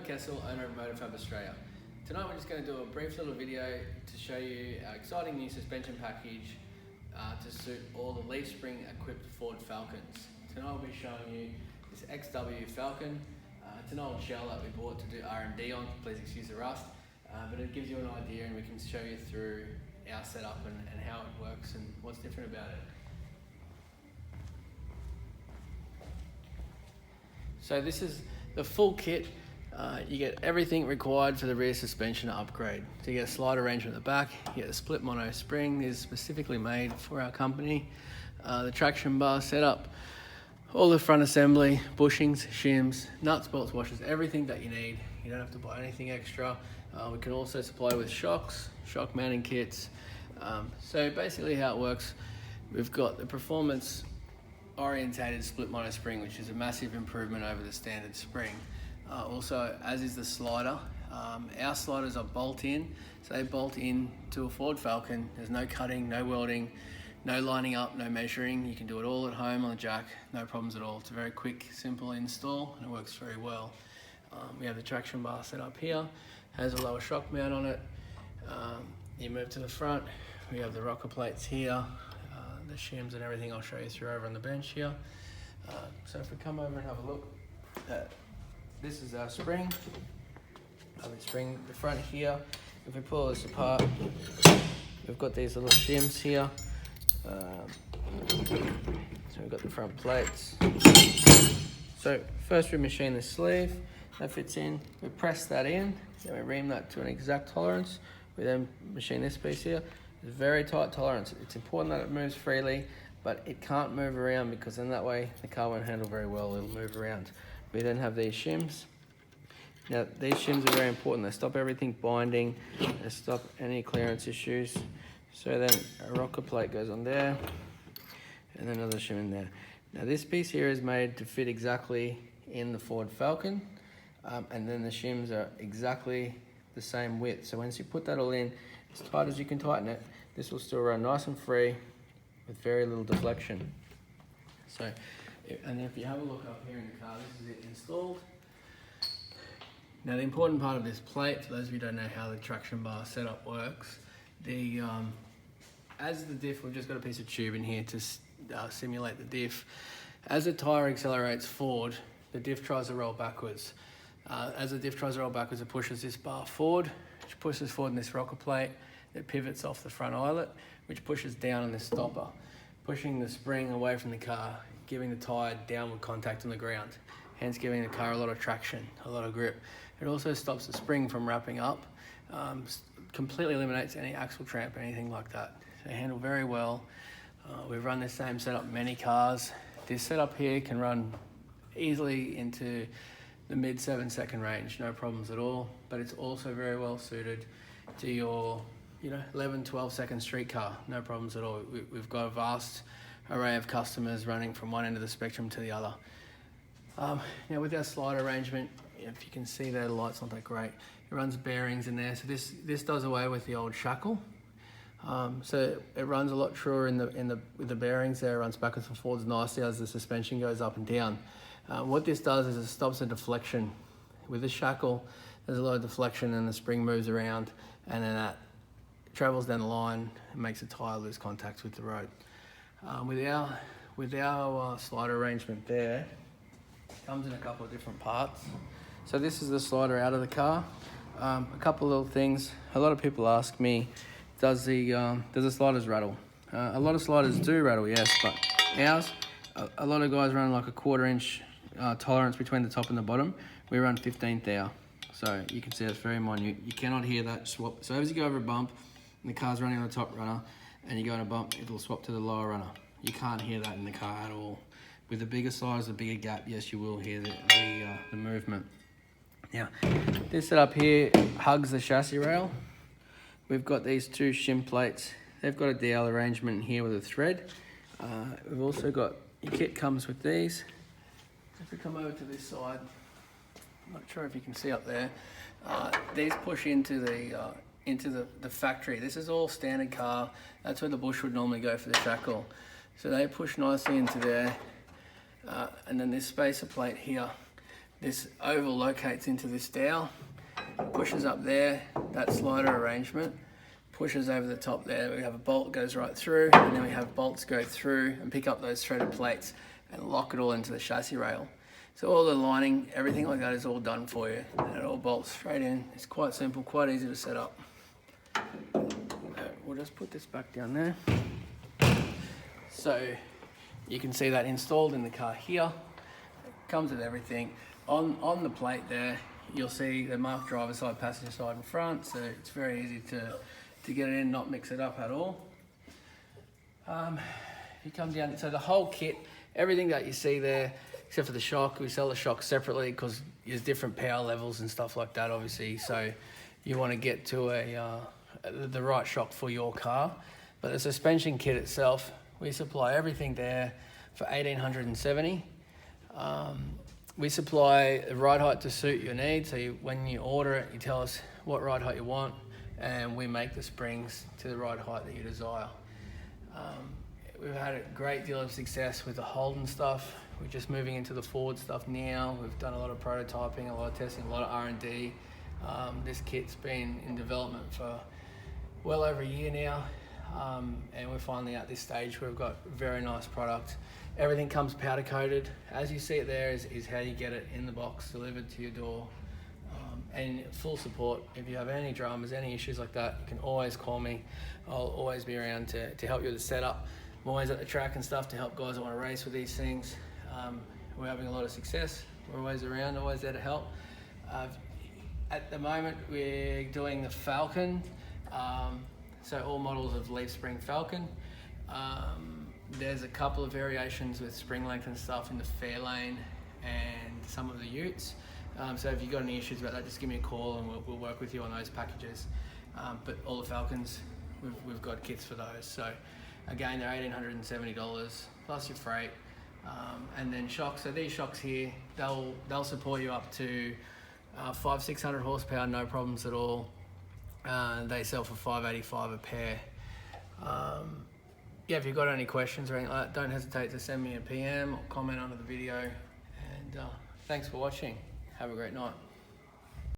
Kessel, owner of MotorFab Australia. Tonight we're just going to do a brief little video to show you our exciting new suspension package to suit all the leaf spring equipped Ford Falcons. Tonight we'll be showing you this XW Falcon. It's an old shell that we bought to do R&D on, please excuse the rust, but it gives you an idea and we can show you through our setup and how it works and what's different about it. So this is the full kit. You get everything required for the rear suspension upgrade. So you get a slide arrangement at the back, you get a split mono spring. This is specifically made for our company. The traction bar setup, all the front assembly, bushings, shims, nuts, bolts, washers, everything that you need. You don't have to buy anything extra. We can also supply with shocks, shock mounting kits. So basically how it works, we've got the performance orientated split mono spring, which is a massive improvement over the standard spring. Also, as is the slider, our sliders are bolt in, so they bolt in to a Ford Falcon. There's no cutting, no welding, no lining up, no measuring. You can do it all at home on the jack, no problems at all. It's a very quick, simple install and it works very well. We have the traction bar set up here, has a lower shock mount on it. You move to the front, we have the rocker plates here, the shims and everything I'll show you through over on the bench here. So if we come over and have a look, this is our spring. Spring the front here. If we pull this apart, we've got these little shims here. So we've got the front plates. So first we machine the sleeve, that fits in. We press that in, then we ream that to an exact tolerance. We then machine this piece here. It's a very tight tolerance. It's important that it moves freely, but it can't move around because then that way the car won't handle very well, it'll move around. We then have these shims. Now these shims are very important. They stop everything binding, they stop any clearance issues. So then a rocker plate goes on there, and then another shim in there. Now this piece here is made to fit exactly in the Ford Falcon, and then the shims are exactly the same width. So once you put that all in, as tight as you can tighten it, this will still run nice and free with very little deflection. So, and if you have a look up here in the car, this is it installed. Now the important part of this plate, for those of you who don't know how the traction bar setup works, as the diff, we've just got a piece of tube in here to simulate the diff. As the tyre accelerates forward, the diff tries to roll backwards. As the diff tries to roll backwards, it pushes this bar forward, which pushes forward in this rocker plate, that pivots off the front eyelet, which pushes down on this stopper, pushing the spring away from the car, giving the tyre downward contact on the ground, hence giving the car a lot of traction, a lot of grip. It also stops the spring from wrapping up, completely eliminates any axle tramp, anything like that. They handle very well. We've run this same setup in many cars. This setup here can run easily into the mid 7-second range, no problems at all, but it's also very well suited to your 11, 12-second street car, no problems at all. We've got a vast array of customers running from one end of the spectrum to the other. Now with our slide arrangement, if you can see there, the light's not that great. It runs bearings in there, so this does away with the old shackle. So it runs a lot truer with the bearings there. It runs backwards and forwards nicely as the suspension goes up and down. What this does is it stops the deflection. With the shackle, there's a lot of deflection and the spring moves around, and then that travels down the line and makes the tyre lose contact with the road. With our slider arrangement there, it comes in a couple of different parts. So this is the slider out of the car. A couple of little things. A lot of people ask me, does the sliders rattle? A lot of sliders do rattle, yes, but ours, a lot of guys run like a 1/4 inch tolerance between the top and the bottom. We run 15th thou. So you can see it's very minute. You cannot hear that swap. So as you go over a bump, and the car's running on the top runner, and you go on a bump, it'll swap to the lower runner. You can't hear that in the car at all. With the bigger sliders, the bigger gap, yes, you will hear the movement. Now, this setup here hugs the chassis rail. We've got these two shim plates. They've got a dowel arrangement here with a thread. We've also got, your kit comes with these. If we come over to this side, I'm not sure if you can see up there, these push into the factory. This is all standard car. That's where the bush would normally go for the shackle. So they push nicely into there. And then this spacer plate here this oval locates into this dowel, pushes up there, that slider arrangement, pushes over the top there. We have a bolt goes right through, and then we have bolts go through and pick up those threaded plates and lock it all into the chassis rail. So all the lining, everything like that is all done for you, and it all bolts straight in. It's quite simple, quite easy to set up. We'll just put this back down there. So you can see that installed in the car here. It comes with everything. On the plate there, you'll see the marked driver side, passenger side and front, so it's very easy to get it in, not mix it up at all. If you come down, so the whole kit, everything that you see there, except for the shock, we sell the shock separately because there's different power levels and stuff like that, obviously. So you want to get to the right shock for your car. But the suspension kit itself, we supply everything there for $1,870. We supply the ride height to suit your needs. So when you order it, you tell us what ride height you want, and we make the springs to the ride height that you desire. We've had a great deal of success with the Holden stuff. We're just moving into the Ford stuff now. We've done a lot of prototyping, a lot of testing, a lot of R&D. This kit's been in development for well over a year now, and we're finally at this stage where we've got a very nice product. Everything comes powder coated. As you see it there is how you get it in the box, delivered to your door. And full support. If you have any dramas, any issues like that, you can always call me. I'll always be around to help you with the setup. I'm always at the track and stuff to help guys that want to race with these things. We're having a lot of success. We're always around, always there to help. At the moment, we're doing the Falcon. So all models of leaf spring Falcon. There's a couple of variations with spring length and stuff in the Fairlane and some of the Utes. So if you've got any issues about that, just give me a call and we'll work with you on those packages. But all the Falcons, we've got kits for those. So again, they're $1,870 plus your freight. And then shocks. So these shocks here, they'll support you up to 500-600 horsepower, no problems at all. They sell for $585 a pair. Yeah, if you've got any questions or anything like that, don't hesitate to send me a PM or comment under the video. And thanks for watching. Have a great night.